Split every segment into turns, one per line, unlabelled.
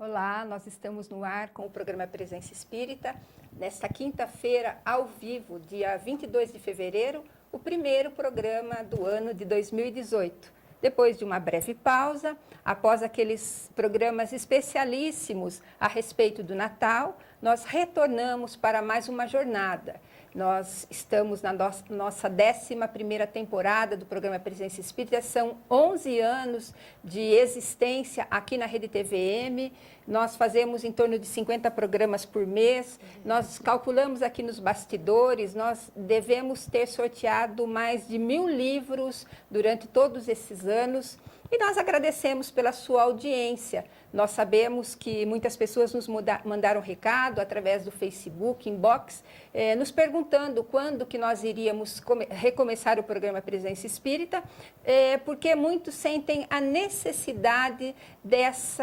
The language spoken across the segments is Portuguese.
Olá, nós estamos no ar com o programa Presença Espírita, nesta quinta-feira, ao vivo, dia 22 de fevereiro, o primeiro programa do ano de 2018. Depois de uma breve pausa, após aqueles programas especialíssimos a respeito do Natal, nós retornamos para mais uma jornada. Nós estamos na nossa 11ª temporada do programa Presença Espírita, são 11 anos de existência aqui na Rede TVM, nós fazemos em torno de 50 programas por mês, nós calculamos aqui nos bastidores, nós devemos ter sorteado mais de 1000 livros durante todos esses anos e nós agradecemos pela sua audiência. Nós sabemos que muitas pessoas nos mandaram recado através do Facebook, inbox, nos perguntando quando que nós iríamos recomeçar o programa Presença Espírita, porque muitos sentem a necessidade desse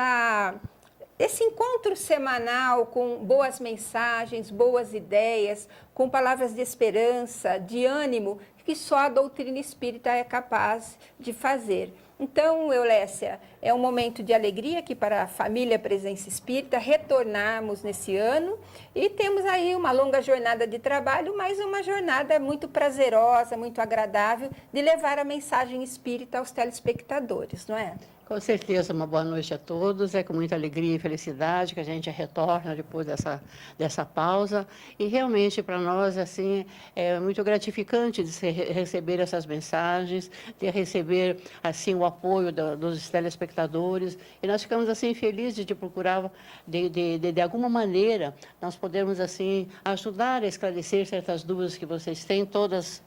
encontro semanal com boas mensagens, boas ideias, com palavras de esperança, de ânimo, que só a doutrina espírita é capaz de fazer. Então, Eulécia, é um momento de alegria aqui para a família Presença Espírita retornarmos nesse ano e temos aí uma longa jornada de trabalho, mas uma jornada muito prazerosa, muito agradável de levar a mensagem espírita aos telespectadores, não é?
Com certeza, uma boa noite a todos. É com muita alegria e felicidade que a gente retorna depois dessa pausa. E realmente, para nós, assim, é muito gratificante de receber essas mensagens, de receber, assim, o apoio dos telespectadores. E nós ficamos, assim, felizes de procurar, de alguma maneira, nós podemos, assim, ajudar a esclarecer certas dúvidas que vocês têm. Todas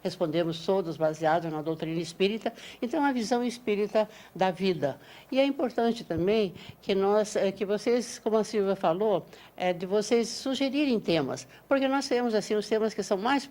respondemos, todos baseados na doutrina espírita. Então, a visão espírita da vida. E é importante também que vocês, como a Silvia falou, de vocês sugerirem temas, porque nós temos assim os temas que são mais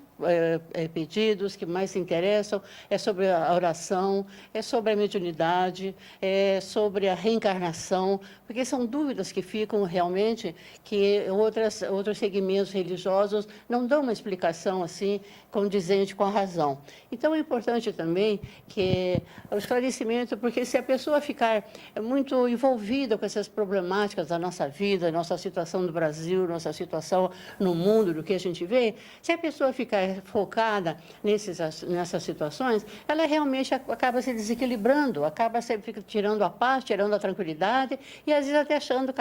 pedidos, que mais se interessam, é sobre a oração, é sobre a mediunidade, é sobre a reencarnação, porque são dúvidas que ficam realmente que outros segmentos religiosos não dão uma explicação assim condizente com a razão. Então é importante também que o esclarecimento, porque se a pessoa ficar muito envolvida com essas problemáticas da nossa vida, nossa situação no Brasil, nossa situação no mundo, do que a gente vê, se a pessoa ficar focada nessas situações, ela realmente acaba se desequilibrando, acaba tirando a paz, tirando a tranquilidade e, às vezes, até achando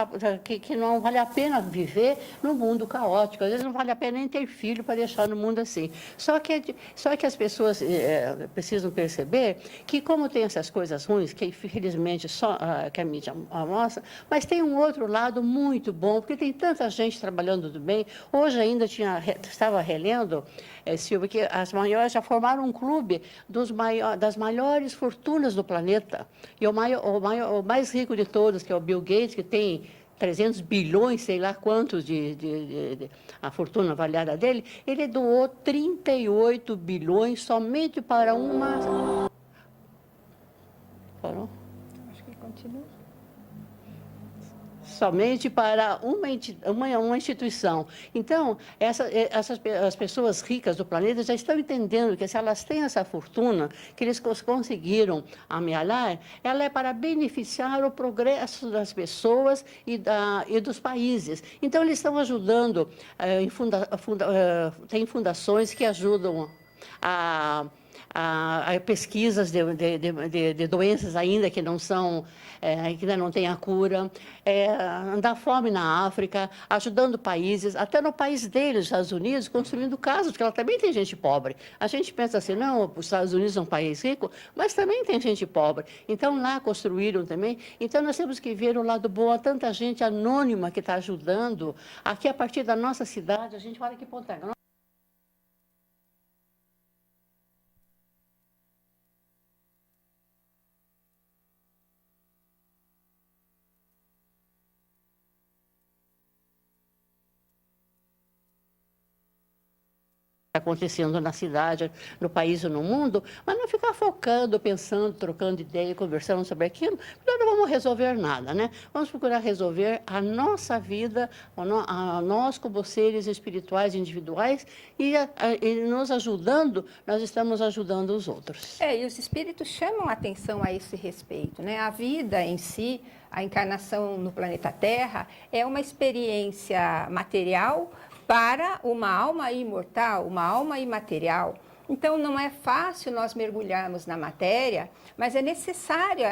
que não vale a pena viver num mundo caótico, às vezes não vale a pena nem ter filho para deixar no mundo assim. Só que as pessoas precisam perceber que, como tem essas coisas ruins, que infelizmente só que a mídia mostra, mas tem um outro lado muito bom, porque tem tanta gente trabalhando do bem. Hoje ainda estava relendo, Silvia, que as maiores já formaram um clube das maiores fortunas do planeta. E o mais rico de todos, que é o Bill Gates, que tem 300 bilhões, sei lá quantos, a fortuna avaliada dele, ele doou 38 bilhões somente para uma... Parou?
Acho que continua.
Somente para uma instituição. Então, as pessoas ricas do planeta já estão entendendo que se elas têm essa fortuna, que eles conseguiram amealhar, ela é para beneficiar o progresso das pessoas e dos países. Então, eles estão ajudando, tem fundações que ajudam a pesquisas de doenças ainda que não são, que ainda não têm a cura, da fome na África, ajudando países, até no país deles, Estados Unidos, construindo casas, porque ela também tem gente pobre. A gente pensa assim, não, os Estados Unidos é um país rico, mas também tem gente pobre. Então, lá construíram também. Então, nós temos que ver o lado bom, há tanta gente anônima que está ajudando. Aqui, a partir da nossa cidade, a gente olha que Ponta Grossa. acontecendo na cidade, no país ou no mundo, mas não ficar focando, pensando, trocando ideia, conversando sobre aquilo, porque nós não vamos resolver nada, né? Vamos procurar resolver a nossa vida, a nós como seres espirituais individuais e nos ajudando, nós estamos ajudando os outros.
E os espíritos chamam a atenção a esse respeito, né? A vida em si, a encarnação no planeta Terra, é uma experiência material para uma alma imortal, uma alma imaterial. Então, não é fácil nós mergulharmos na matéria, mas é necessário,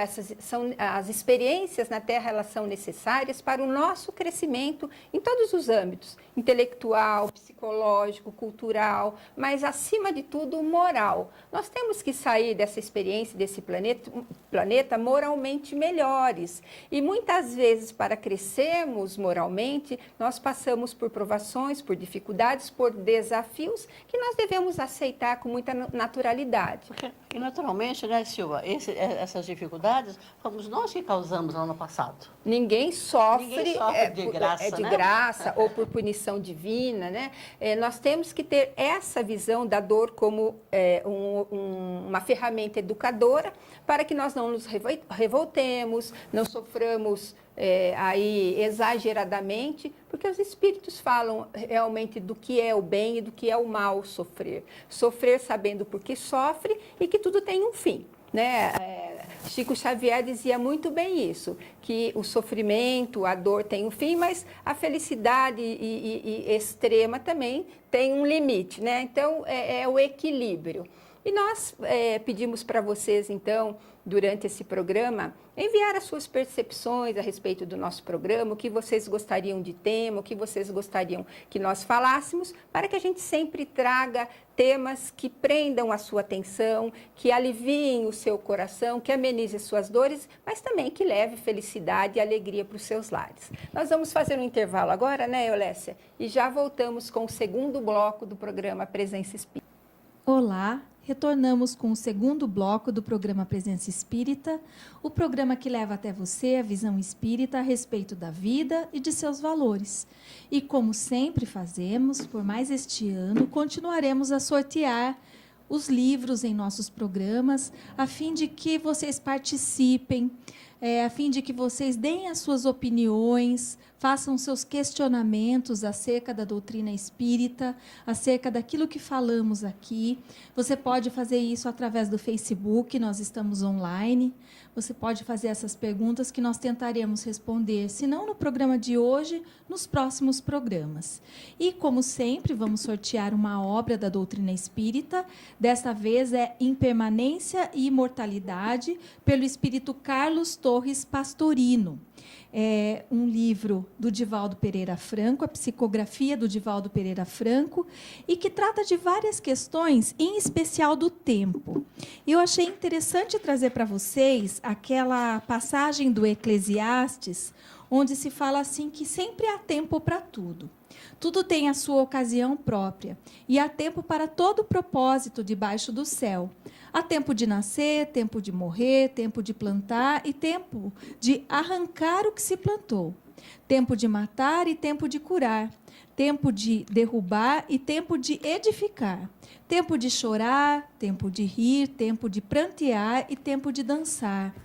as experiências na Terra, elas são necessárias para o nosso crescimento em todos os âmbitos, intelectual, psicológico, cultural, mas, acima de tudo, moral. Nós temos que sair dessa experiência, desse planeta moralmente melhores. E, muitas vezes, para crescermos moralmente, nós passamos por provações, por dificuldades, por desafios que nós devemos aceitar com muita naturalidade.
E naturalmente, né, Silva, essas dificuldades fomos nós que causamos lá no passado.
Ninguém sofre
de graça,
de
né?
graça ou por punição divina, né? Nós temos que ter essa visão da dor como uma ferramenta educadora para que nós não nos revoltemos, não soframos aí exageradamente, porque os espíritos falam realmente do que é o bem e do que é o mal sofrer. Sofrer sabendo por que sofre e que tudo tem um fim, né? Chico Xavier dizia muito bem isso, que o sofrimento, a dor tem um fim, mas a felicidade extrema também tem um limite, né? Então, é o equilíbrio. E nós pedimos para vocês, então, durante esse programa, enviar as suas percepções a respeito do nosso programa, o que vocês gostariam de tema, o que vocês gostariam que nós falássemos, para que a gente sempre traga temas que prendam a sua atenção, que aliviem o seu coração, que amenize suas dores, mas também que leve felicidade e alegria para os seus lares. Nós vamos fazer um intervalo agora, né, Eulécia? E já voltamos com o segundo bloco do programa Presença Espírita.
Olá, retornamos com o segundo bloco do programa Presença Espírita, o programa que leva até você a visão espírita a respeito da vida e de seus valores. E como sempre fazemos, por mais este ano, continuaremos a sortear os livros em nossos programas, a fim de que vocês participem, a fim de que vocês deem as suas opiniões, façam seus questionamentos acerca da doutrina espírita, acerca daquilo que falamos aqui. Você pode fazer isso através do Facebook, nós estamos online. Você pode fazer essas perguntas que nós tentaremos responder, se não no programa de hoje, nos próximos programas. E, como sempre, vamos sortear uma obra da doutrina espírita. Desta vez é Impermanência e Imortalidade, pelo espírito Carlos Torres Pastorino. É um livro do Divaldo Pereira Franco, a psicografia do Divaldo Pereira Franco, e que trata de várias questões, em especial do tempo. Eu achei interessante trazer para vocês aquela passagem do Eclesiastes, onde se fala assim que sempre há tempo para tudo. Tudo tem a sua ocasião própria, e há tempo para todo propósito debaixo do céu. Há tempo de nascer, tempo de morrer, tempo de plantar e tempo de arrancar o que se plantou. Tempo de matar e tempo de curar. Tempo de derrubar e tempo de edificar. Tempo de chorar, tempo de rir, tempo de prantear e tempo de dançar.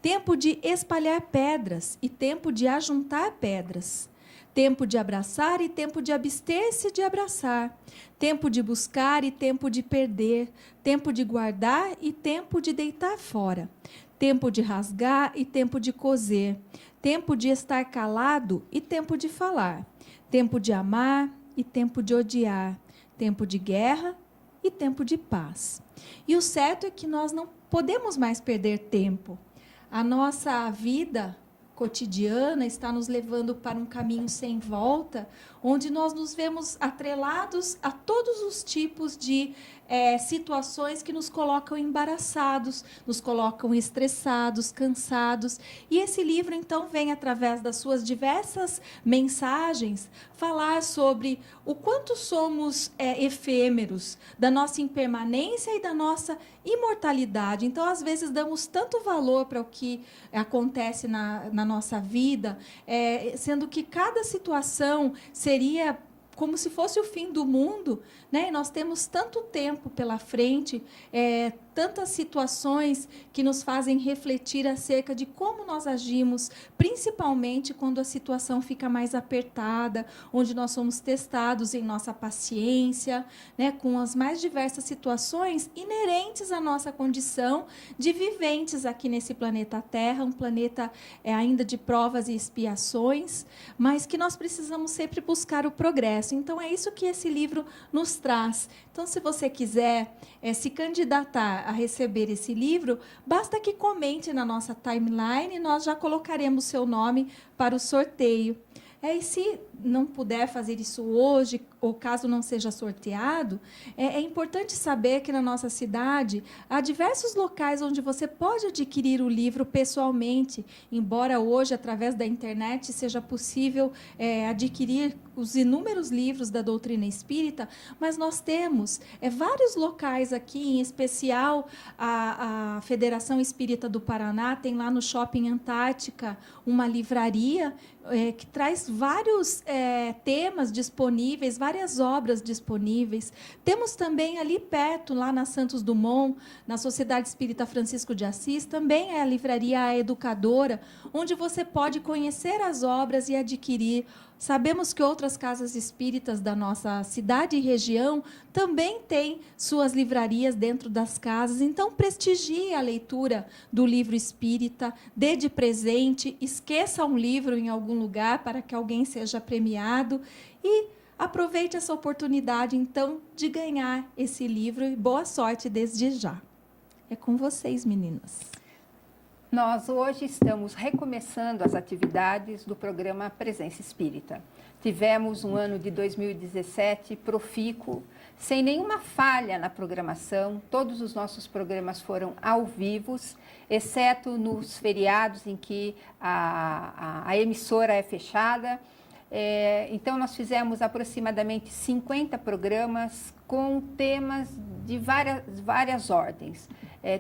Tempo de espalhar pedras e tempo de ajuntar pedras. Tempo de abraçar e tempo de abster-se de abraçar. Tempo de buscar e tempo de perder. Tempo de guardar e tempo de deitar fora. Tempo de rasgar e tempo de coser. Tempo de estar calado e tempo de falar. Tempo de amar e tempo de odiar. Tempo de guerra e tempo de paz. E o certo é que nós não podemos mais perder tempo. A nossa vida cotidiana está nos levando para um caminho sem volta, onde nós nos vemos atrelados a todos os tipos de situações que nos colocam embaraçados, nos colocam estressados, cansados. E esse livro, então, vem, através das suas diversas mensagens, falar sobre o quanto somos efêmeros, da nossa impermanência e da nossa imortalidade. Então, às vezes, damos tanto valor para o que acontece na nossa vida, sendo que cada situação seria como se fosse o fim do mundo, né? E nós temos tanto tempo pela frente, tantas situações que nos fazem refletir acerca de como nós agimos, principalmente quando a situação fica mais apertada, onde nós somos testados em nossa paciência, né? Com as mais diversas situações inerentes à nossa condição de viventes aqui nesse planeta Terra, um planeta ainda de provas e expiações, mas que nós precisamos sempre buscar o progresso. Então, é isso que esse livro nos traz. Então, se você quiser se candidatar a receber esse livro, basta que comente na nossa timeline e nós já colocaremos seu nome para o sorteio. E se não puder fazer isso hoje, ou caso não seja sorteado, é importante saber que na nossa cidade há diversos locais onde você pode adquirir o livro pessoalmente, embora hoje, através da internet, seja possível adquirir os inúmeros livros da doutrina espírita, mas nós temos vários locais aqui, em especial a Federação Espírita do Paraná tem lá no Shopping Antártica uma livraria que traz vários temas disponíveis, várias obras disponíveis. Temos também ali perto, lá na Santos Dumont, na Sociedade Espírita Francisco de Assis, também é a livraria A Educadora, onde você pode conhecer as obras e adquirir. Sabemos que outras casas espíritas da nossa cidade e região também têm suas livrarias dentro das casas, então prestigie a leitura do livro espírita, dê de presente, esqueça um livro em algum lugar para que alguém seja premiado e aproveite essa oportunidade, então, de ganhar esse livro e boa sorte desde já. É com vocês, meninas.
Nós hoje estamos recomeçando as atividades do programa Presença Espírita. Tivemos um ano de 2017 profícuo, sem nenhuma falha na programação. Todos os nossos programas foram ao vivo, exceto nos feriados em que a emissora é fechada. Então, nós fizemos aproximadamente 50 programas com temas de várias ordens.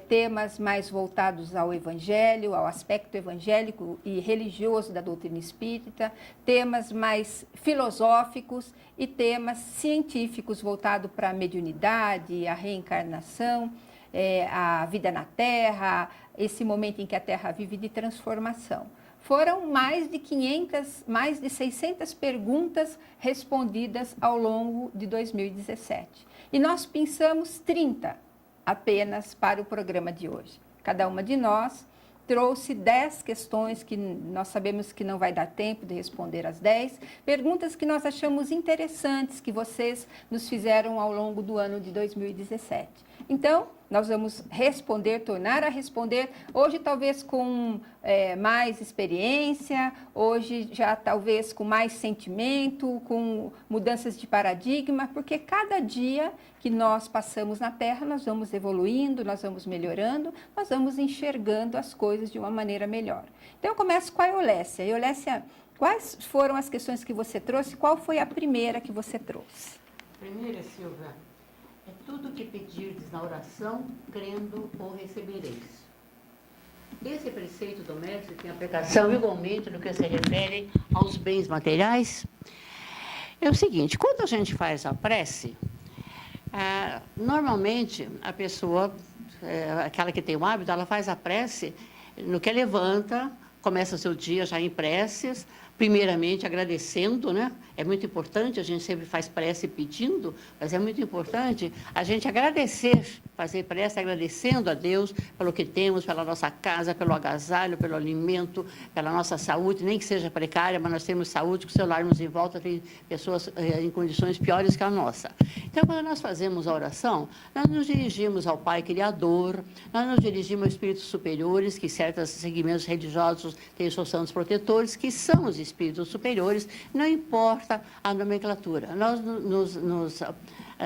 Temas mais voltados ao evangelho, ao aspecto evangélico e religioso da doutrina espírita, temas mais filosóficos e temas científicos voltados para a mediunidade, a reencarnação, a vida na Terra, esse momento em que a Terra vive de transformação. Foram mais de 600 perguntas respondidas ao longo de 2017. E nós pensamos 30 apenas para o programa de hoje. Cada uma de nós trouxe 10 questões que nós sabemos que não vai dar tempo de responder as 10, perguntas que nós achamos interessantes que vocês nos fizeram ao longo do ano de 2017. Então, nós vamos tornar a responder, hoje talvez com mais experiência, hoje já talvez com mais sentimento, com mudanças de paradigma, porque cada dia que nós passamos na Terra, nós vamos evoluindo, nós vamos melhorando, nós vamos enxergando as coisas de uma maneira melhor. Então, eu começo com a Eulécia. Eulécia, quais foram as questões que você trouxe? Qual foi a primeira que você trouxe?
Primeira, Silvia, é tudo que pedirdes na oração, crendo ou recebereis. Esse preceito do mestre tem aplicação igualmente no que se refere aos bens materiais. É o seguinte, quando a gente faz a prece, normalmente a pessoa, aquela que tem o hábito, ela faz a prece no que levanta, começa o seu dia já em preces, primeiramente agradecendo, né? É muito importante, a gente sempre faz prece pedindo, mas é muito importante a gente agradecer, fazer prece agradecendo a Deus pelo que temos, pela nossa casa, pelo agasalho, pelo alimento, pela nossa saúde, nem que seja precária, mas nós temos saúde, que se olharmos em volta tem pessoas em condições piores que a nossa. Então, quando nós fazemos a oração, nós nos dirigimos ao Pai Criador, nós nos dirigimos aos espíritos superiores, que certos segmentos religiosos têm seus santos protetores, que são os espíritos superiores, não importa a nomenclatura. Nós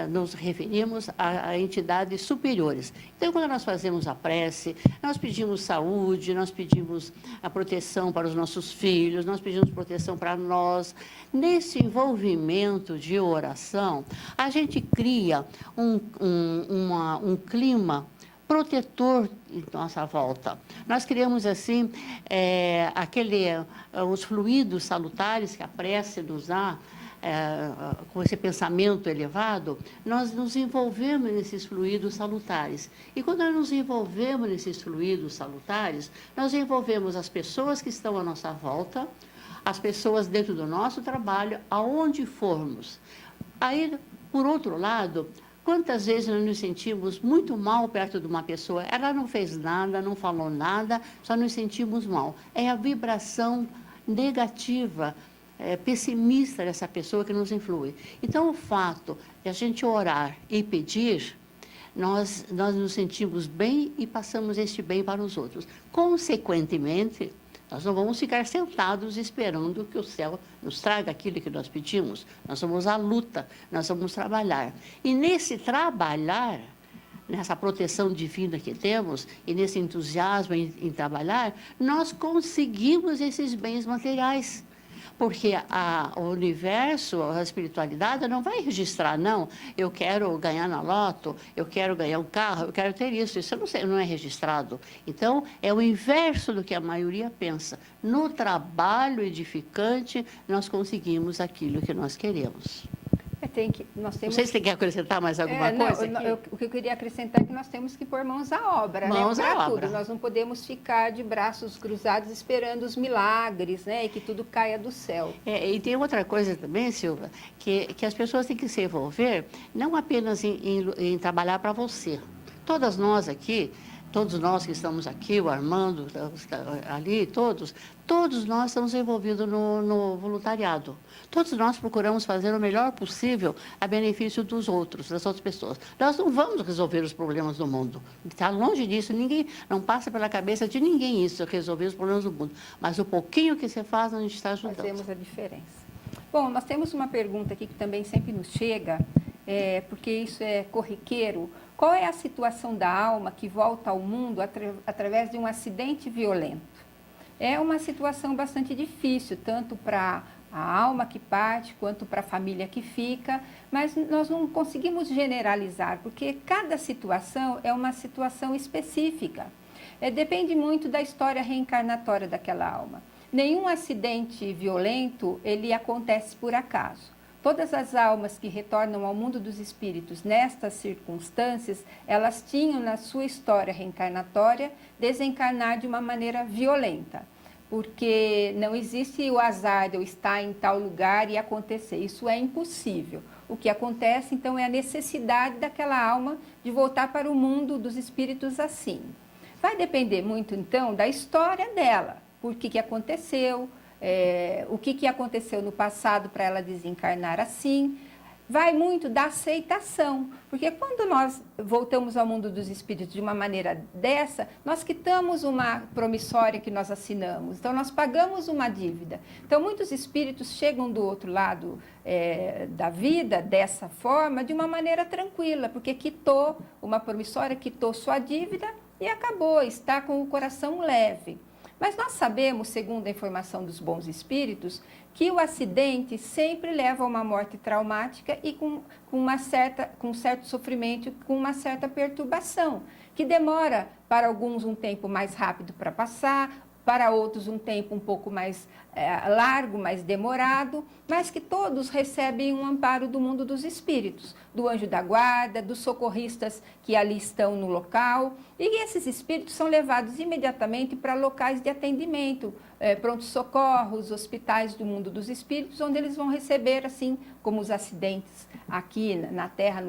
nos referimos a entidades superiores. Então, quando nós fazemos a prece, nós pedimos saúde, nós pedimos a proteção para os nossos filhos, nós pedimos proteção para nós. Nesse envolvimento de oração, a gente cria um clima protetor em nossa volta. Nós criamos, assim, os fluidos salutares que a prece nos dá, com esse pensamento elevado, nós nos envolvemos nesses fluidos salutares. E quando nós nos envolvemos nesses fluidos salutares, nós envolvemos as pessoas que estão à nossa volta, as pessoas dentro do nosso trabalho, aonde formos. Aí, por outro lado, quantas vezes nós nos sentimos muito mal perto de uma pessoa? Ela não fez nada, não falou nada, só nos sentimos mal. É a vibração negativa, pessimista dessa pessoa que nos influi. Então, o fato de a gente orar e pedir, nós nos sentimos bem e passamos este bem para os outros. Consequentemente, nós não vamos ficar sentados esperando que o céu nos traga aquilo que nós pedimos. Nós vamos à luta, nós vamos trabalhar. E nesse trabalhar, nessa proteção divina que temos, e nesse entusiasmo em trabalhar, nós conseguimos esses bens materiais. Porque o universo, a espiritualidade não vai registrar, não, eu quero ganhar na loto, eu quero ganhar um carro, eu quero ter isso não é registrado. Então, é o inverso do que a maioria pensa. No trabalho edificante, nós conseguimos aquilo que nós queremos.
Nós temos...
Não sei se você quer acrescentar mais alguma coisa aqui.
O que eu queria acrescentar é que nós temos que pôr mãos à obra,
mãos
à
obra.
Tudo. Nós não podemos ficar de braços cruzados esperando os milagres, né? E que tudo caia do céu.
E tem outra coisa também, Silva, que as pessoas têm que se envolver não apenas em trabalhar para você. Todas nós aqui, todos nós que estamos aqui, o Armando, ali, todos nós estamos envolvidos no voluntariado. Todos nós procuramos fazer o melhor possível a benefício dos outros, das outras pessoas. Nós não vamos resolver os problemas do mundo. Está longe disso, não passa pela cabeça de ninguém isso, resolver os problemas do mundo. Mas o pouquinho que você faz, a gente está ajudando.
Fazemos a diferença. Bom, nós temos uma pergunta aqui que também sempre nos chega, porque isso é corriqueiro. Qual é a situação da alma que volta ao mundo através de um acidente violento? É uma situação bastante difícil, tanto para a alma que parte, quanto para a família que fica, mas nós não conseguimos generalizar, porque cada situação é uma situação específica. Depende muito da história reencarnatória daquela alma. Nenhum acidente violento, ele acontece por acaso. Todas as almas que retornam ao mundo dos espíritos nestas circunstâncias, elas tinham na sua história reencarnatória desencarnar de uma maneira violenta. Porque não existe o azar de eu estar em tal lugar e acontecer. Isso é impossível. O que acontece, então, é a necessidade daquela alma de voltar para o mundo dos espíritos assim. Vai depender muito, então, da história dela. Por que aconteceu, o que aconteceu no passado para ela desencarnar assim. Vai muito da aceitação, porque quando nós voltamos ao mundo dos espíritos de uma maneira dessa, nós quitamos uma promissória que nós assinamos, então nós pagamos uma dívida. Então muitos espíritos chegam do outro lado da vida dessa forma, de uma maneira tranquila, porque quitou uma promissória, quitou sua dívida e acabou, está com o coração leve. Mas nós sabemos, segundo a informação dos bons espíritos, que o acidente sempre leva a uma morte traumática e com um certo sofrimento, com uma certa perturbação, que demora para alguns um tempo mais rápido para passar, para outros um tempo um pouco mais largo, mais demorado, mas que todos recebem um amparo do mundo dos espíritos, do anjo da guarda, dos socorristas que ali estão no local, e esses espíritos são levados imediatamente para locais de atendimento, pronto-socorros, hospitais do mundo dos espíritos, onde eles vão receber, assim como os acidentes aqui na Terra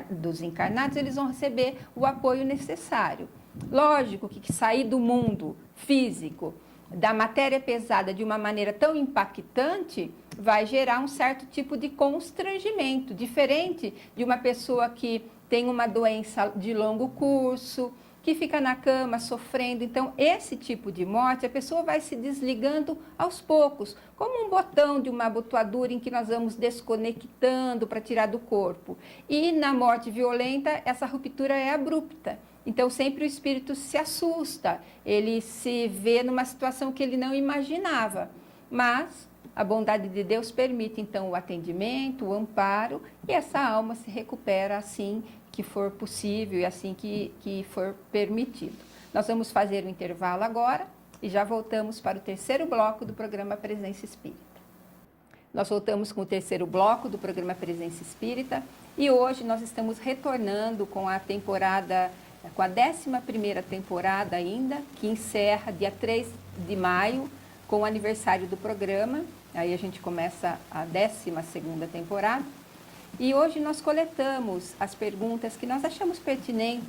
dos encarnados, eles vão receber o apoio necessário. Lógico que sair do mundo físico, da matéria pesada de uma maneira tão impactante, vai gerar um certo tipo de constrangimento, diferente de uma pessoa que tem uma doença de longo curso, que fica na cama sofrendo. Então, esse tipo de morte, a pessoa vai se desligando aos poucos, como um botão de uma abotoadura em que nós vamos desconectando para tirar do corpo. E na morte violenta, essa ruptura é abrupta. Então, sempre o espírito se assusta, ele se vê numa situação que ele não imaginava. Mas a bondade de Deus permite, então, o atendimento, o amparo, e essa alma se recupera assim que for possível e assim que for permitido. Nós vamos fazer um intervalo agora e já voltamos para o terceiro bloco do programa Presença Espírita. Nós voltamos com o terceiro bloco do programa Presença Espírita e hoje nós estamos retornando com a temporada, com a 11ª temporada ainda, que encerra dia 3 de maio com o aniversário do programa. Aí a gente começa a 12ª temporada. E hoje nós coletamos as perguntas que nós achamos pertinentes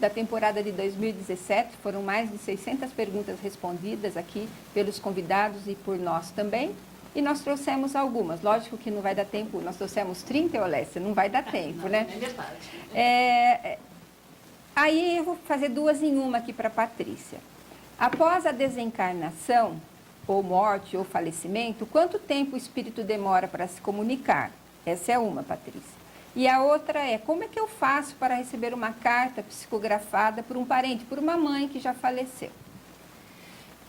da temporada de 2017. Foram mais de 600 perguntas respondidas aqui pelos convidados e por nós também. E nós trouxemos algumas. Lógico que não vai dar tempo, nós trouxemos 30, Olécia, não vai dar tempo,
não,
né?
É verdade.
Aí eu vou fazer duas em uma aqui para a Patrícia. Após a desencarnação, ou morte, ou falecimento, quanto tempo o espírito demora para se comunicar? Essa é uma, Patrícia. E a outra é, como é que eu faço para receber uma carta psicografada por um parente, por uma mãe que já faleceu?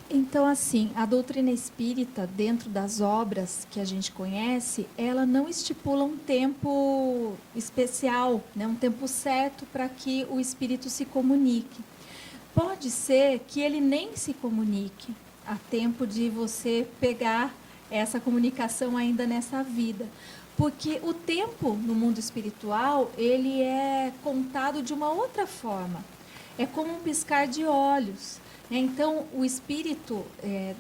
Então, assim, a doutrina espírita, dentro das obras que a gente conhece, ela não estipula um tempo especial, né, um tempo certo para que o espírito se comunique. Pode ser que ele nem se comunique a tempo de você pegar essa comunicação ainda nessa vida. Porque o tempo no mundo espiritual, ele é contado de uma outra forma. É como um piscar de olhos. Então, o espírito,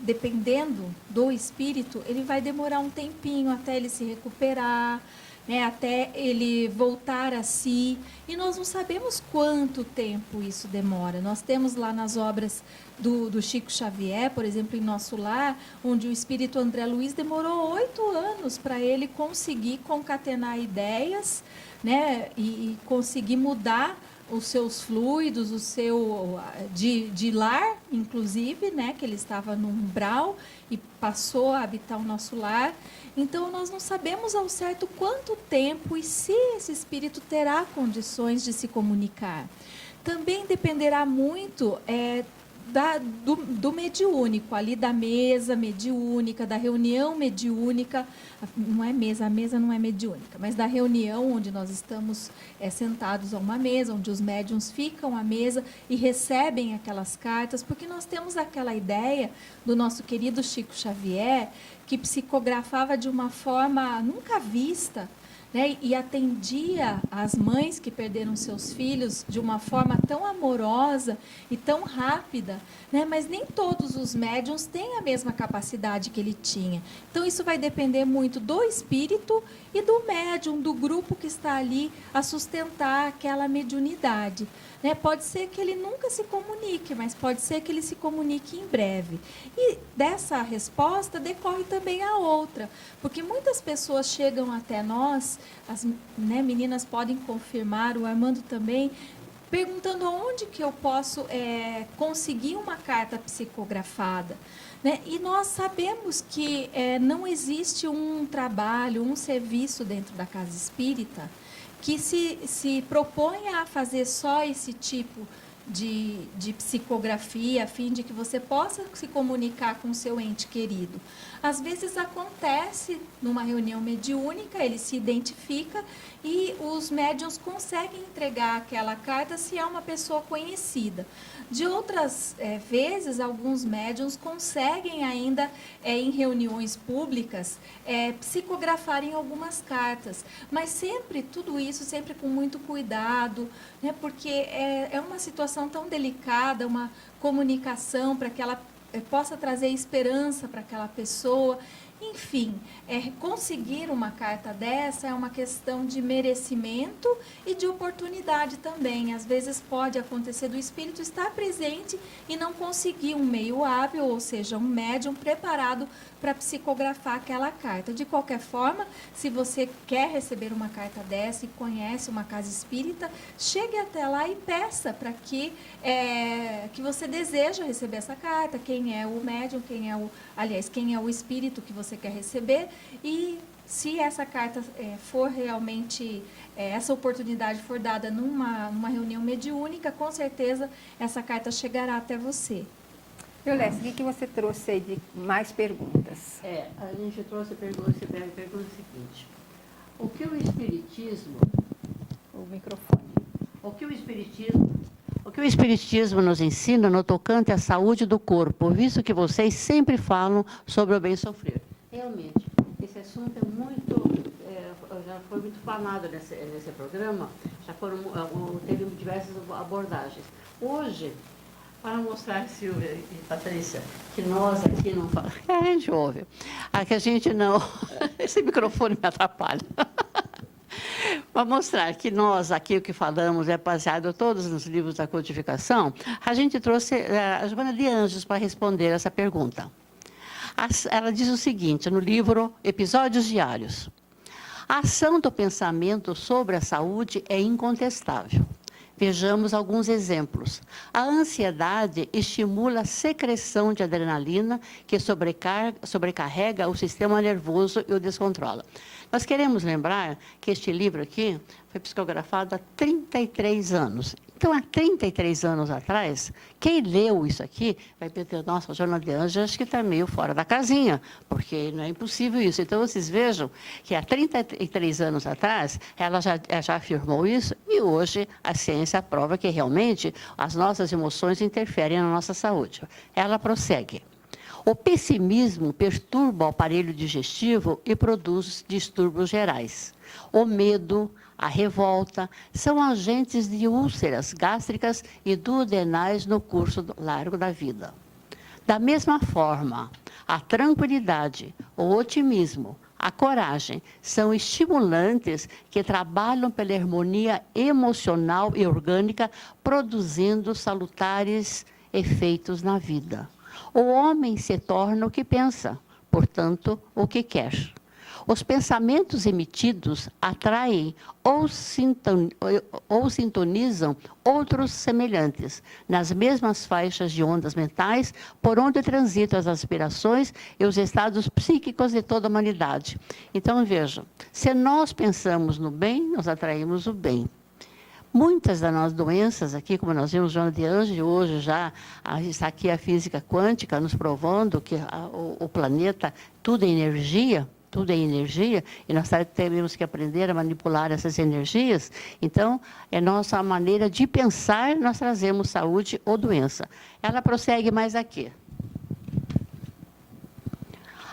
dependendo do espírito, ele vai demorar um tempinho até ele se recuperar, né, até ele voltar a si. E nós não sabemos quanto tempo isso demora. Nós temos lá nas obras do Chico Xavier, por exemplo, em Nosso Lar, onde o espírito André Luiz demorou 8 anos para ele conseguir concatenar ideias, né, e conseguir mudar os seus fluidos, o seu de lar, inclusive, né, que ele estava no umbral e passou a habitar o nosso lar. Então, nós não sabemos ao certo quanto tempo e se esse espírito terá condições de se comunicar. Também dependerá muito do mediúnico, ali da mesa mediúnica, da reunião mediúnica, não é mesa, a mesa não é mediúnica, mas da reunião onde nós estamos sentados a uma mesa, onde os médiuns ficam à mesa e recebem aquelas cartas, porque nós temos aquela ideia do nosso querido Chico Xavier, que psicografava de uma forma nunca vista, né, e atendia as mães que perderam seus filhos de uma forma tão amorosa e tão rápida, né, mas nem todos os médiuns têm a mesma capacidade que ele tinha. Então, isso vai depender muito do espírito e do médium, do grupo que está ali a sustentar aquela mediunidade. Né? Pode ser que ele nunca se comunique, mas pode ser que ele se comunique em breve. E dessa resposta decorre também a outra, porque muitas pessoas chegam até nós, as meninas podem confirmar, o Armando também, perguntando aonde que eu posso conseguir uma carta psicografada. Né? E nós sabemos que não existe um trabalho, um serviço dentro da casa espírita que se propõe a fazer só esse tipo de psicografia, a fim de que você possa se comunicar com o seu ente querido. Às vezes acontece numa reunião mediúnica, ele se identifica e os médiuns conseguem entregar aquela carta se é uma pessoa conhecida. De outras vezes, alguns médiuns conseguem ainda, em reuniões públicas, psicografarem algumas cartas. Mas sempre, tudo isso, sempre com muito cuidado, né, porque é uma situação tão delicada, uma comunicação para que ela possa trazer esperança para aquela pessoa. Enfim, conseguir uma carta dessa é uma questão de merecimento e de oportunidade também. Às vezes pode acontecer do espírito estar presente e não conseguir um meio hábil, ou seja, um médium preparado para psicografar aquela carta. De qualquer forma, se você quer receber uma carta dessa e conhece uma casa espírita, chegue até lá e peça para que você deseja receber essa carta, quem é o médium, quem é o espírito que você quer receber, e se essa carta for realmente, essa oportunidade for dada numa reunião mediúnica, com certeza essa carta chegará até você.
Lécia, o que você trouxe aí de mais perguntas?
A gente trouxe a pergunta seguinte: o que o Espiritismo...
O microfone.
O que o Espiritismo nos ensina no tocante à saúde do corpo, visto que vocês sempre falam sobre o bem sofrer? Realmente, esse assunto é muito, já foi muito falado nesse programa, teve diversas abordagens. Hoje, para mostrar, Silvia e Patrícia, que nós aqui não falamos, a gente ouve, que a gente não, esse microfone me atrapalha. Para mostrar que nós aqui o que falamos é baseado todos nos livros da codificação, a gente trouxe a Joana de Anjos para responder essa pergunta. Ela diz o seguinte, no livro Episódios Diários: a ação do pensamento sobre a saúde é incontestável. Vejamos alguns exemplos. A ansiedade estimula a secreção de adrenalina, que sobrecarrega o sistema nervoso e o descontrola. Nós queremos lembrar que este livro aqui foi psicografado há 33 anos. Então, há 33 anos atrás, quem leu isso aqui vai pensar, nossa, a Joana de Anjos acho que está meio fora da casinha, porque não é impossível isso. Então, vocês vejam que há 33 anos atrás, ela já afirmou isso, e hoje a ciência prova que realmente as nossas emoções interferem na nossa saúde. Ela prossegue. O pessimismo perturba o aparelho digestivo e produz distúrbios gerais. O medo, a revolta, são agentes de úlceras gástricas e duodenais no curso largo da vida. Da mesma forma, a tranquilidade, o otimismo, a coragem são estimulantes que trabalham pela harmonia emocional e orgânica, produzindo salutares efeitos na vida. O homem se torna o que pensa, portanto, o que quer. Os pensamentos emitidos atraem ou sintonizam outros semelhantes, nas mesmas faixas de ondas mentais, por onde transitam as aspirações e os estados psíquicos de toda a humanidade. Então, vejam, se nós pensamos no bem, nós atraímos o bem. Muitas das nossas doenças aqui, como nós vimos Joana de Anjos, hoje já está aqui a física quântica nos provando que o planeta, tudo é energia, e nós teremos que aprender a manipular essas energias. Então, é nossa maneira de pensar, nós trazemos saúde ou doença. Ela prossegue mais aqui.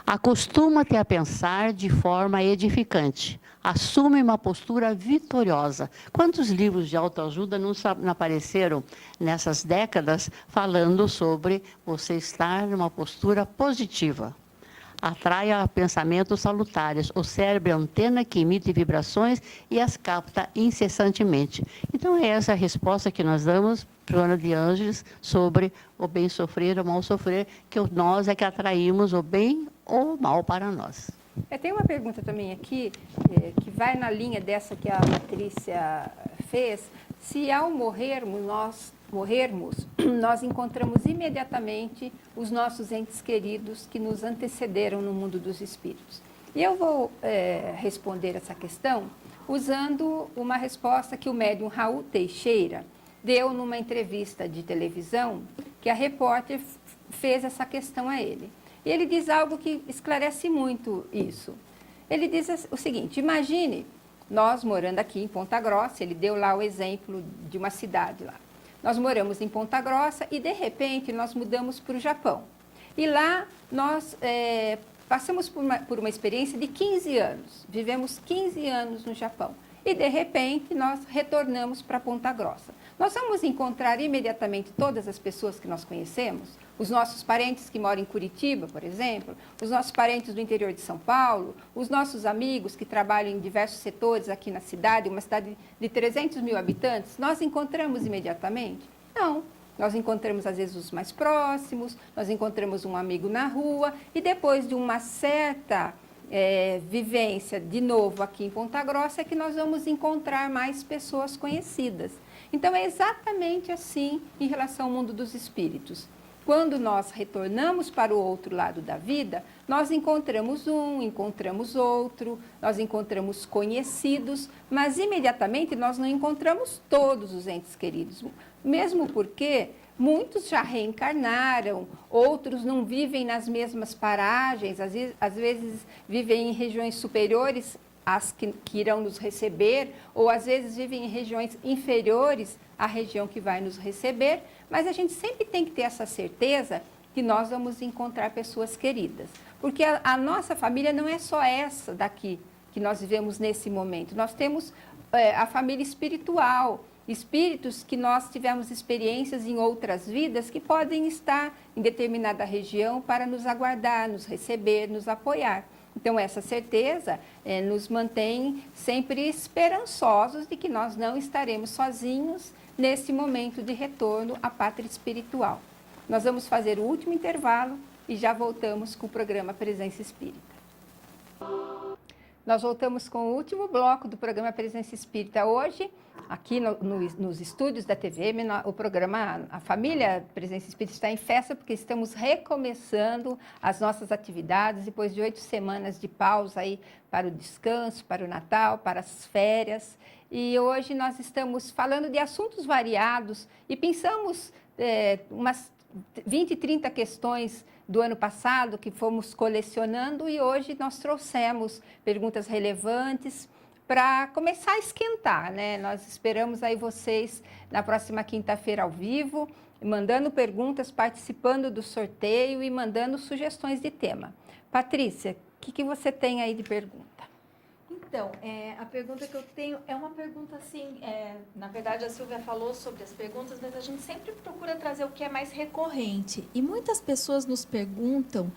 Acostuma-te a pensar de forma edificante. Assume uma postura vitoriosa. Quantos livros de autoajuda não apareceram nessas décadas falando sobre você estar numa postura positiva? Atraia pensamentos salutares. O cérebro é a antena que emite vibrações e as capta incessantemente. Então, é essa a resposta que nós damos, Joana de Anjos, sobre o bem sofrer ou mal sofrer, que nós é que atraímos o bem ou o mal para nós.
Tem uma pergunta também aqui, que vai na linha dessa que a Patrícia fez. Se ao morrermos, nós encontramos imediatamente os nossos entes queridos que nos antecederam no mundo dos espíritos. E eu vou responder essa questão usando uma resposta que o médium Raul Teixeira deu numa entrevista de televisão, que a repórter fez essa questão a ele. E ele diz algo que esclarece muito isso. Ele diz o seguinte: imagine nós morando aqui em Ponta Grossa, ele deu lá o exemplo de uma cidade lá. Nós moramos em Ponta Grossa e, de repente, nós mudamos para o Japão. E lá nós passamos por uma experiência de 15 anos. Vivemos 15 anos no Japão. E, de repente, nós retornamos para Ponta Grossa. Nós vamos encontrar imediatamente todas as pessoas que nós conhecemos, os nossos parentes que moram em Curitiba, por exemplo, os nossos parentes do interior de São Paulo, os nossos amigos que trabalham em diversos setores aqui na cidade, uma cidade de 300 mil habitantes, nós encontramos imediatamente? Não. Nós encontramos, às vezes, os mais próximos, nós encontramos um amigo na rua e depois de uma certa vivência, de novo, aqui em Ponta Grossa, é que nós vamos encontrar mais pessoas conhecidas. Então, é exatamente assim em relação ao mundo dos espíritos. Quando nós retornamos para o outro lado da vida, nós encontramos um, encontramos outro, nós encontramos conhecidos, mas imediatamente nós não encontramos todos os entes queridos, mesmo porque muitos já reencarnaram, outros não vivem nas mesmas paragens, às vezes vivem em regiões superiores às que irão nos receber, ou às vezes vivem em regiões inferiores à região que vai nos receber, mas a gente sempre tem que ter essa certeza que nós vamos encontrar pessoas queridas. Porque a nossa família não é só essa daqui que nós vivemos nesse momento. Nós temos a família espiritual, espíritos que nós tivemos experiências em outras vidas que podem estar em determinada região para nos aguardar, nos receber, nos apoiar. Então, essa certeza nos mantém sempre esperançosos de que nós não estaremos sozinhos nesse momento de retorno à pátria espiritual. Nós vamos fazer o último intervalo e já voltamos com o programa Presença Espírita. Nós voltamos com o último bloco do programa Presença Espírita. Hoje, aqui nos estúdios da TVM, o programa A Família Presença Espírita está em festa porque estamos recomeçando as nossas atividades depois de 8 semanas de pausa aí para o descanso, para o Natal, para as férias. E hoje nós estamos falando de assuntos variados e pensamos umas 20, 30 questões do ano passado que fomos colecionando e hoje nós trouxemos perguntas relevantes para começar a esquentar, né? Nós esperamos aí vocês na próxima quinta-feira ao vivo, mandando perguntas, participando do sorteio e mandando sugestões de tema. Patrícia, o que você tem aí de pergunta?
Então, a pergunta que eu tenho é uma pergunta assim, na verdade a Silvia falou sobre as perguntas, mas a gente sempre procura trazer o que é mais recorrente. E muitas pessoas nos perguntam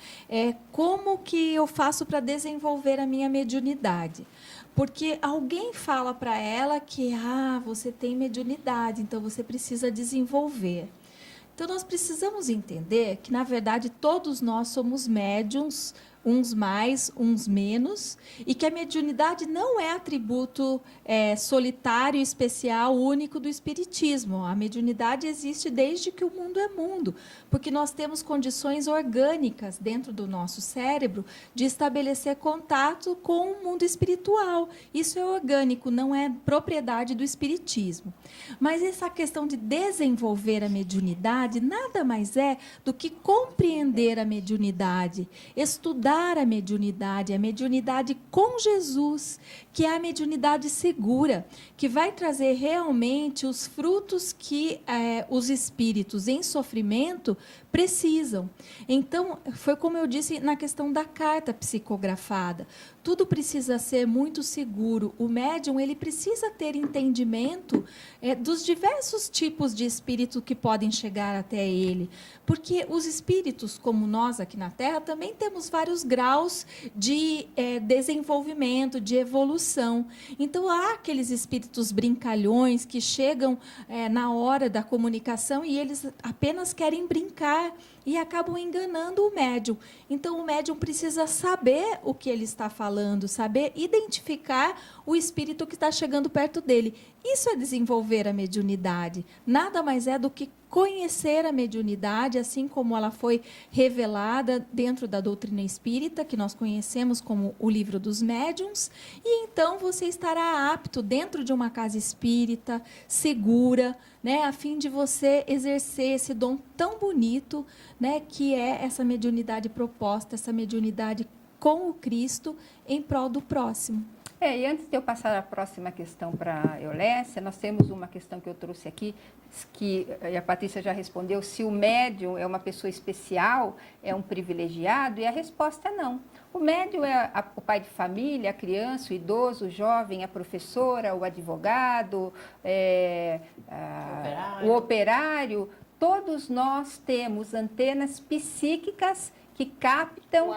como que eu faço para desenvolver a minha mediunidade. Porque alguém fala para ela que você tem mediunidade, então você precisa desenvolver. Então, nós precisamos entender que, na verdade, todos nós somos médiuns, uns mais, uns menos, e que a mediunidade não é atributo solitário, especial, único do espiritismo. A mediunidade existe desde que o mundo é mundo, porque nós temos condições orgânicas dentro do nosso cérebro de estabelecer contato com o mundo espiritual. Isso é orgânico, não é propriedade do espiritismo. Mas essa questão de desenvolver a mediunidade nada mais é do que compreender a mediunidade, estudar a mediunidade com Jesus, que é a mediunidade segura, que vai trazer realmente os frutos que os espíritos em sofrimento precisam. Então, foi como eu disse na questão da carta psicografada. Tudo precisa ser muito seguro. O médium ele precisa ter entendimento dos diversos tipos de espírito que podem chegar até ele. Porque os espíritos, como nós aqui na Terra, também temos vários graus de desenvolvimento, de evolução. Então, há aqueles espíritos brincalhões que chegam na hora da comunicação e eles apenas querem brincar e acabam enganando o médium. Então, o médium precisa saber o que ele está falando, saber identificar o espírito que está chegando perto dele. Isso é desenvolver a mediunidade. Nada mais é do que conhecer a mediunidade, assim como ela foi revelada dentro da doutrina espírita, que nós conhecemos como o Livro dos Médiuns, e então você estará apto dentro de uma casa espírita, segura, né, a fim de você exercer esse dom tão bonito, né, que é essa mediunidade proposta, essa mediunidade com o Cristo em prol do próximo.
E antes de eu passar a próxima questão para a Eulécia, nós temos uma questão que eu trouxe aqui, que a Patrícia já respondeu, se o médium é uma pessoa especial, é um privilegiado, e a resposta é não. O médium é o pai de família, a criança, o idoso, o jovem, a professora, o advogado, o operário. Todos nós temos antenas psíquicas que captam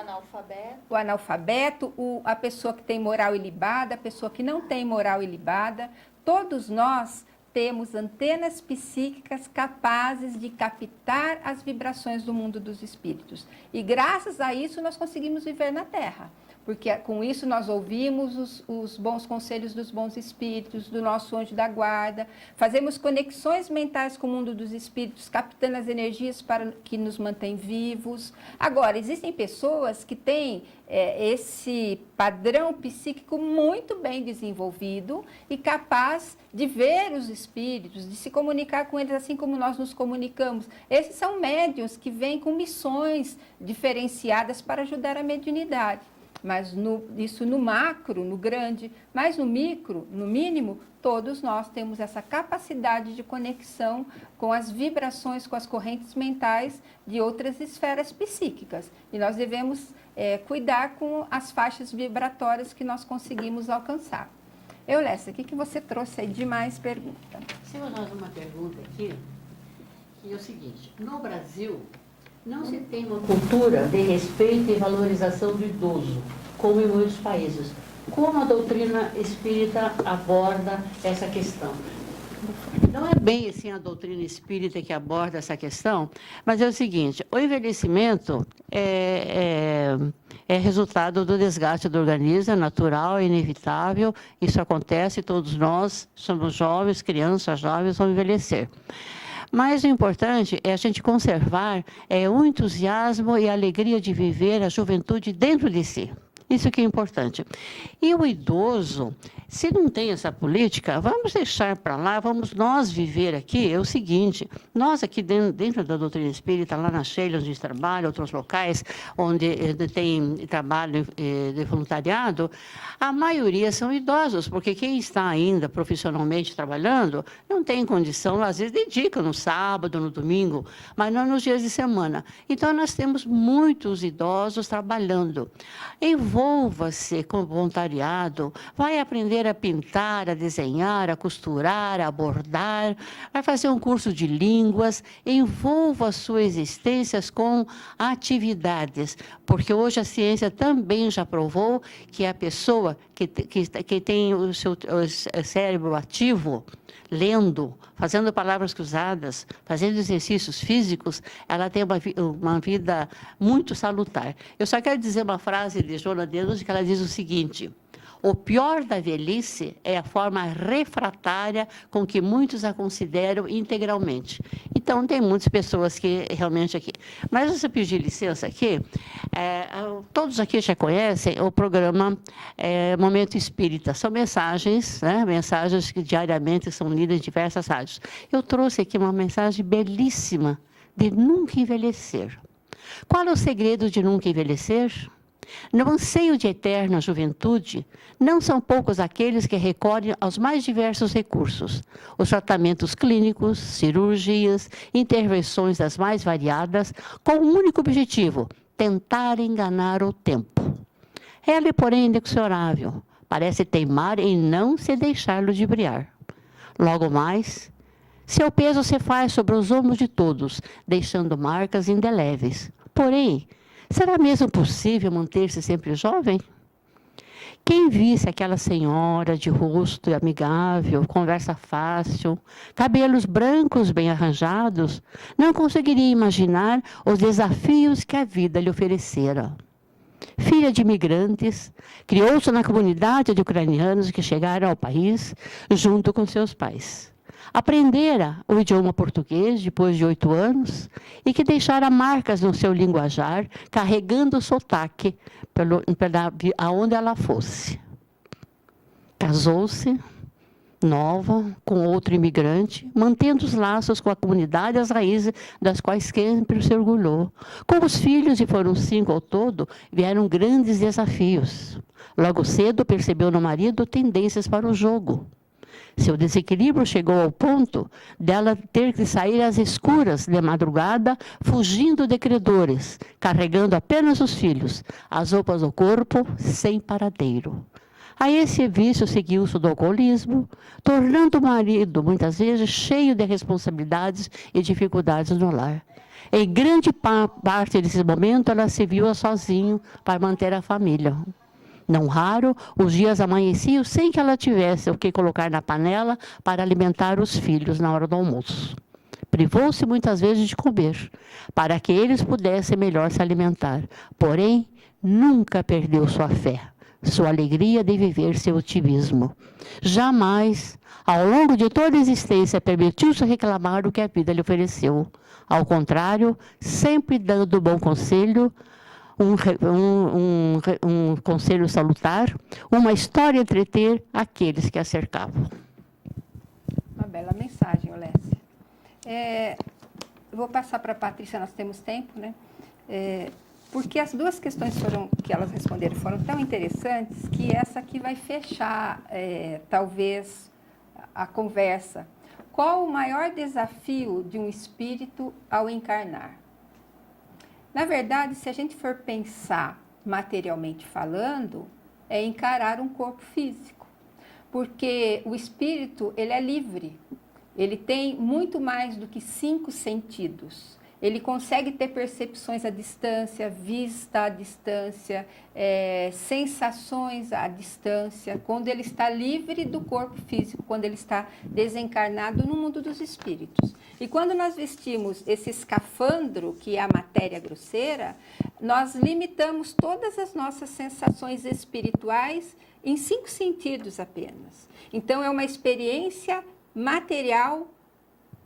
o analfabeto, a pessoa que tem moral ilibada, a pessoa que não tem moral ilibada. Todos nós temos antenas psíquicas capazes de captar as vibrações do mundo dos espíritos. E graças a isso nós conseguimos viver na Terra. Porque com isso nós ouvimos os bons conselhos dos bons espíritos, do nosso anjo da guarda, fazemos conexões mentais com o mundo dos espíritos, captando as energias que nos mantém vivos. Agora, existem pessoas que têm esse padrão psíquico muito bem desenvolvido e capaz de ver os espíritos, de se comunicar com eles assim como nós nos comunicamos. Esses são médiuns que vêm com missões diferenciadas para ajudar a mediunidade. mas isso no macro, no grande, mas no micro, no mínimo, todos nós temos essa capacidade de conexão com as vibrações, com as correntes mentais de outras esferas psíquicas. E nós devemos cuidar com as faixas vibratórias que nós conseguimos alcançar. Eulécia, o que você trouxe aí de mais pergunta?
Temos nós uma pergunta aqui, que é o seguinte: no Brasil, não se tem uma cultura de respeito e valorização do idoso, como em muitos países. Como a doutrina espírita aborda essa questão? Não é bem assim a doutrina espírita que aborda essa questão, mas é o seguinte: o envelhecimento é resultado do desgaste do organismo, é natural, é inevitável, isso acontece, todos nós somos jovens, crianças jovens, vão envelhecer. Mas o importante é a gente conservar o entusiasmo e a alegria de viver a juventude dentro de si. Isso que é importante. E o idoso, se não tem essa política, vamos deixar para lá, vamos nós viver aqui. É o seguinte: nós aqui dentro da doutrina espírita, lá na Sheila, onde a gente trabalha, outros locais onde tem trabalho de voluntariado, a maioria são idosos, porque quem está ainda profissionalmente trabalhando não tem condição, às vezes dedica no sábado, no domingo, mas não nos dias de semana. Então, nós temos muitos idosos trabalhando. Envolva-se com voluntariado, vai aprender a pintar, a desenhar, a costurar, a bordar, vai fazer um curso de línguas, envolva a sua existência com atividades, porque hoje a ciência também já provou que a pessoa que tem o seu cérebro ativo, lendo, fazendo palavras cruzadas, fazendo exercícios físicos, ela tem uma vida muito salutar. Eu só quero dizer uma frase de Joana de Anjos, que ela diz o seguinte: o pior da velhice é a forma refratária com que muitos a consideram integralmente. Então, tem muitas pessoas que realmente aqui... Mas, se eu pedir licença aqui, todos aqui já conhecem o programa Momento Espírita. São mensagens, né? Mensagens que diariamente são lidas em diversas rádios. Eu trouxe aqui uma mensagem belíssima de nunca envelhecer. Qual é o segredo de nunca envelhecer? No anseio de eterna juventude, não são poucos aqueles que recorrem aos mais diversos recursos, os tratamentos clínicos, cirurgias, intervenções das mais variadas, com um único objetivo: tentar enganar o tempo. Ela, porém, é inexorável, parece teimar em não se deixar ludibriar. Logo mais, seu peso se faz sobre os ombros de todos, deixando marcas indeléveis. Porém, será mesmo possível manter-se sempre jovem? Quem visse aquela senhora de rosto amigável, conversa fácil, cabelos brancos bem arranjados, não conseguiria imaginar os desafios que a vida lhe oferecera. Filha de imigrantes, criou-se na comunidade de ucranianos que chegaram ao país junto com seus pais. Aprendera o idioma português depois de 8 anos e que deixara marcas no seu linguajar, carregando o sotaque aonde ela fosse. Casou-se, nova, com outro imigrante, mantendo os laços com a comunidade e as raízes das quais sempre se orgulhou. Com os filhos, e foram 5 ao todo, vieram grandes desafios. Logo cedo percebeu no marido tendências para o jogo. Seu desequilíbrio chegou ao ponto dela ter que sair às escuras de madrugada, fugindo de credores, carregando apenas os filhos, as roupas do corpo, sem paradeiro. A esse vício seguiu-se do alcoolismo, tornando o marido, muitas vezes, cheio de responsabilidades e dificuldades no lar. Em grande parte desse momento, ela se viu sozinha para manter a família. Não raro, os dias amanheciam sem que ela tivesse o que colocar na panela para alimentar os filhos na hora do almoço. Privou-se muitas vezes de comer, para que eles pudessem melhor se alimentar. Porém, nunca perdeu sua fé, sua alegria de viver, seu otimismo. Jamais, ao longo de toda a existência, permitiu-se reclamar o que a vida lhe ofereceu. Ao contrário, sempre dando bom conselho, um conselho salutar, uma história a entreter aqueles que a cercavam.
Uma bela mensagem, Eulécia. Eu vou passar para a Patrícia, nós temos tempo, né? porque as duas questões que elas responderam foram tão interessantes que essa aqui vai fechar, talvez, a conversa. Qual o maior desafio de um espírito ao encarnar? Na verdade, se a gente for pensar materialmente falando, é encarar um corpo físico, porque o espírito, ele é livre, ele tem muito mais do que 5 sentidos. Ele consegue ter percepções à distância, vista à distância, sensações à distância, quando ele está livre do corpo físico, quando ele está desencarnado no mundo dos espíritos. E quando nós vestimos esse escafandro, que é a matéria grosseira, nós limitamos todas as nossas sensações espirituais em 5 sentidos apenas. Então, é uma experiência material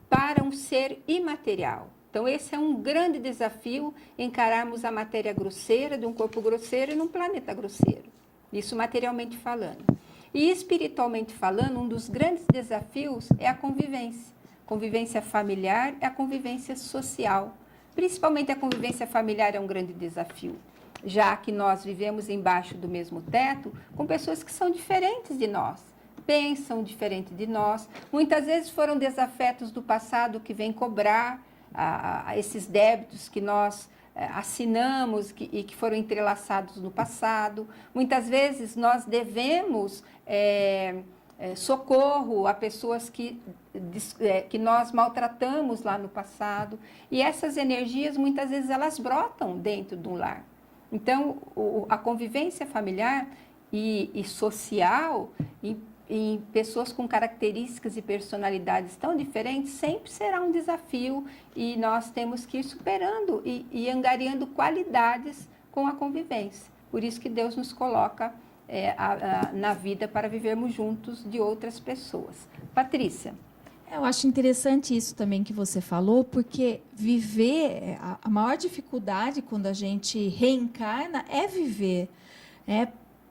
para um ser imaterial. Então, esse é um grande desafio, encararmos a matéria grosseira de um corpo grosseiro e num planeta grosseiro. Isso materialmente falando. E espiritualmente falando, um dos grandes desafios é a convivência. Convivência familiar é a convivência social. Principalmente a convivência familiar é um grande desafio, já que nós vivemos embaixo do mesmo teto com pessoas que são diferentes de nós, pensam diferente de nós, muitas vezes foram desafetos do passado que vêm cobrar esses débitos que nós assinamos e que foram entrelaçados no passado. Muitas vezes nós devemos socorro a pessoas que nós maltratamos lá no passado. E essas energias, muitas vezes, elas brotam dentro de um lar. Então, a convivência familiar e social em pessoas com características e personalidades tão diferentes, sempre será um desafio e nós temos que ir superando e angariando qualidades com a convivência. Por isso que Deus nos coloca na vida para vivermos juntos de outras pessoas. Patrícia.
Eu acho interessante isso também que você falou, porque viver, a maior dificuldade quando a gente reencarna é viver.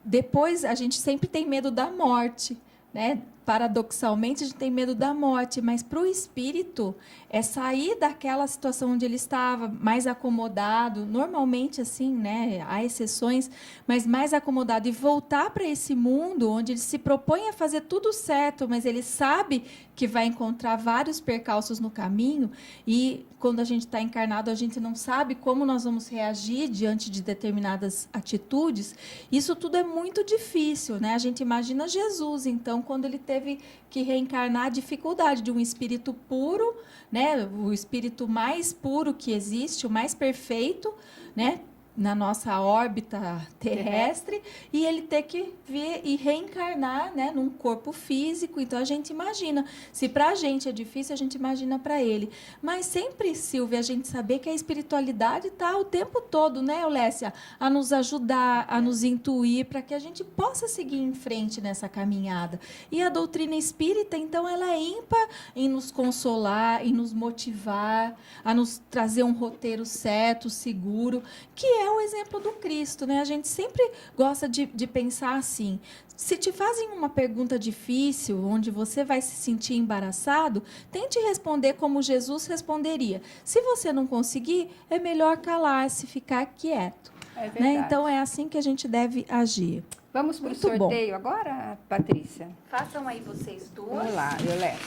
Depois, a gente sempre tem medo da morte, né? Paradoxalmente, a gente tem medo da morte, mas para o espírito é sair daquela situação onde ele estava mais acomodado, normalmente assim, né? Há exceções, mas mais acomodado, e voltar para esse mundo onde ele se propõe a fazer tudo certo, mas ele sabe que vai encontrar vários percalços no caminho, e quando a gente está encarnado, a gente não sabe como nós vamos reagir diante de determinadas atitudes. Isso tudo é muito difícil, né? A gente imagina Jesus, então, quando ele teve que reencarnar, a dificuldade de um espírito puro, né? O espírito mais puro que existe, o mais perfeito, né? Na nossa órbita terrestre, e ele ter que vir e reencarnar, né, num corpo físico. Então, a gente imagina. Se para a gente é difícil, a gente imagina para ele. Mas sempre, Silvia, a gente saber que a espiritualidade está o tempo todo, né, Eulécia? A nos ajudar, a nos intuir, para que a gente possa seguir em frente nessa caminhada. E a doutrina espírita, então, ela é ímpar em nos consolar, em nos motivar, a nos trazer um roteiro certo, seguro, que é o exemplo do Cristo, né? A gente sempre gosta de pensar assim. Se te fazem uma pergunta difícil, onde você vai se sentir embaraçado, tente responder como Jesus responderia. Se você não conseguir, é melhor calar-se, ficar quieto.
É verdade.
Né? Então, é assim que a gente deve agir.
Vamos para o sorteio agora, Patrícia?
Façam aí vocês duas.
Vamos lá, eu levo.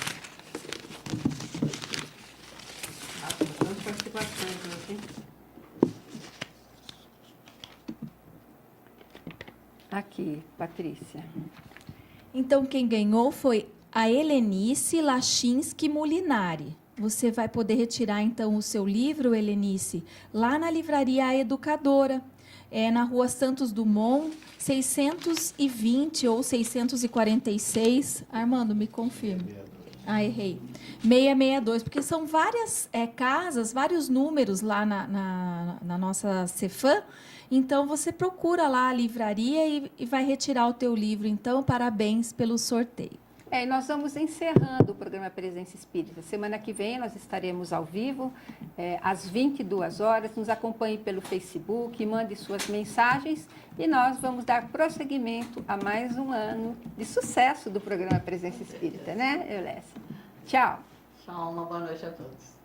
Bastante participação aqui.
Aqui, Patrícia.
Então, quem ganhou foi a Helenice Lachinski Molinari. Você vai poder retirar, então, o seu livro, Helenice, lá na livraria A Educadora, na Rua Santos Dumont, 620 ou 646. Armando, me confirme. Errei. 662, porque são várias casas, vários números lá na nossa Cefam. Então, você procura lá a livraria e vai retirar o teu livro. Então, parabéns pelo sorteio.
E nós vamos encerrando o programa Presença Espírita. Semana que vem nós estaremos ao vivo, às 22 horas. Nos acompanhe pelo Facebook, mande suas mensagens e nós vamos dar prosseguimento a mais um ano de sucesso do programa Presença Espírita, né, Eulécia? Tchau.
Tchau, uma boa noite a todos.